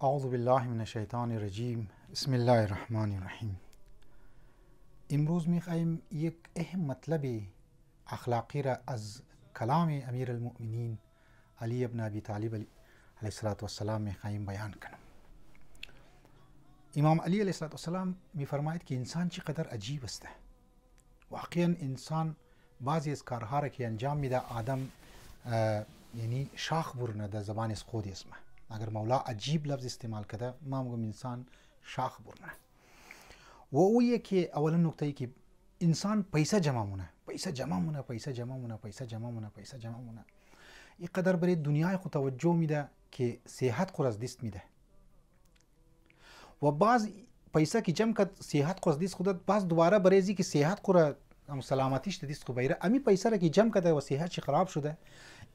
اعوذ بالله من الشیطان الرجیم. بسم الله الرحمن الرحیم. امروز میخواهیم یک اهم مطلب اخلاقی را از کلام امیر المؤمنین علی ابن ابی طالب علیه السلام میخواهیم بیان کنیم. امام علی علیه السلام میفرماید که انسان چقدر عجیب است. واقعا انسان بعضی از کارها را که انجام میده آدم یعنی شاخ برنه در زبان از خود اسمه. اگر مولا عجیب لفظ استعمال کرده ما میگم انسان شاخ برنه. و او یکی اولا نکته ای که انسان پیسه جمع مونه این قدر برای دنیای خود توجه میده که صحت خود از دست میده و بعض پیسه که جمع کرد صحت خود از دست خود باز دوباره برای ازی که صحت خود سلامتیش دست خود بگیره امی پیسه را که جمع کرده و صحتش خراب شده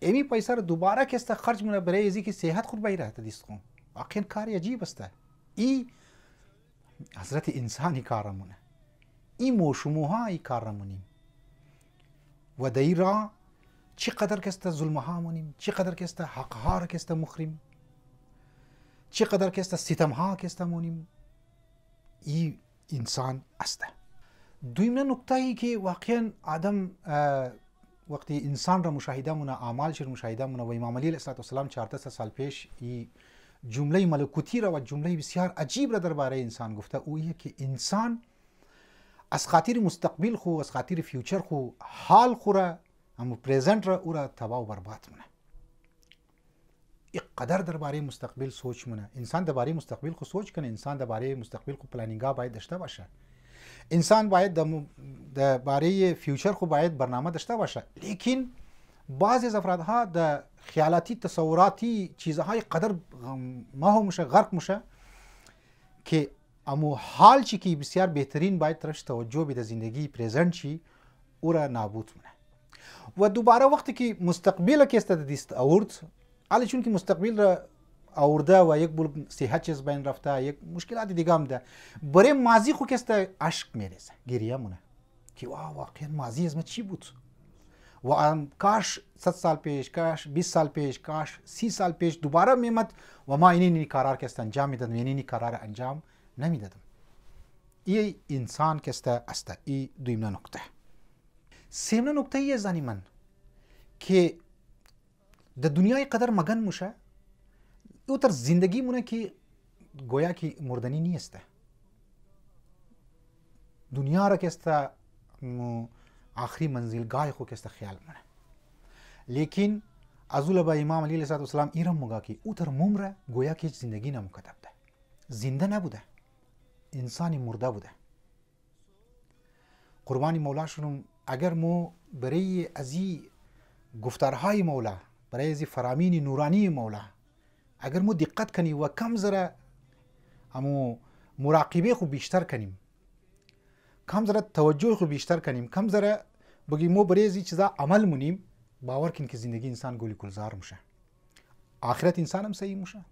امی پیسه را دوباره که است خرج مونه برای ازی که صحت خود بگیره دست خود. واقعا کار عجیب است. این حضرت انسانی کار مونه. این موشموها ای کار مونیم و در را چقدر که است ظلم ها مونیم، چقدر که است حق ها را که است مخریم، چقدر که است ستم ها که است مونیم. این انسان است. دویمه نکته ای که واقعا آدم وقتی انسان را مشاهده مونه اعمالش را مشاهده مونه و امام علی علیه السلام 400 سال پیش این جمله ملکوتی را و جمله بسیار عجیب را درباره انسان گفته. اویه که انسان از خاطر مستقبل خو از خاطر فیوچر خو حال خو را هم پریزنت را او را تباه و برباد مونه. اینقدر درباره مستقبل سوچ مونه. انسان درباره مستقبل خو سوچ کنه. انسان درباره مستقبل خو پلانینگ ها باید داشته باشه. انسان باید درباره فیوچر خو باید برنامه داشته باشه. لیکن بعضی از افرادها در خیالاتی تصوراتی چیزهای قدر محو میشه غرق میشه که امو حال چی که بسیار بهترین باید طرفش توجه بده زندگی پریزنت چی او را نابود مونه. و دوباره وقتی که مستقبل که است دست آورد حالا چون که مستقبل را آورده و یک بول صحت چیز بین رفته یک مشکلات دیگه هم ده برای ماضی خو که است عشق میریزه گریه مونه که واقعا ماضی از ما چی بود و کاش 100 سال پیش، کاش 20 سال پیش، کاش 30 سال پیش دوباره میمد و ما اینی کارا که است انجام میدادم اینی کارا را انجام نمیدادم. این انسان که است. این دویمه نکته. سیمه نکته ای زنی من که در دنیای قدر مگن موشه او تر زندگی مونه که گویا که مردنی نیست. دنیا را که است آخری منزلگاه خو که است خیال مونه. لیکن ازول با امام علی علیه السلام ایرم مگا که او تر ممره گویا که زندگی نمکتب ده. زنده نبوده. انسانی مرده بوده. قربانی مولا شنم اگر مو برای ازی گفتارهای مولا برای ازی فرامین نورانی مولا اگر مو دقت کنی و کم ذره همو مراقبه خو بیشتر کنیم کم ذره توجه خو بیشتر کنیم کم ذره بگی مو برای ازی چیزا عمل مونیم باور کن که زندگی انسان گلی گلزار میشه. آخرت انسان هم صحیح میشه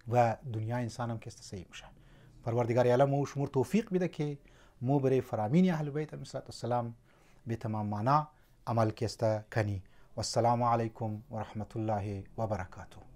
و دنیا انسان هم که صحیح میشه. پروردگار عالم مو شمور توفیق بده که مو برای فرامین اهل بیت علیهم السلام به تمام معنا عمل که است کنی. والسلام علیکم و رحمت الله و برکاته.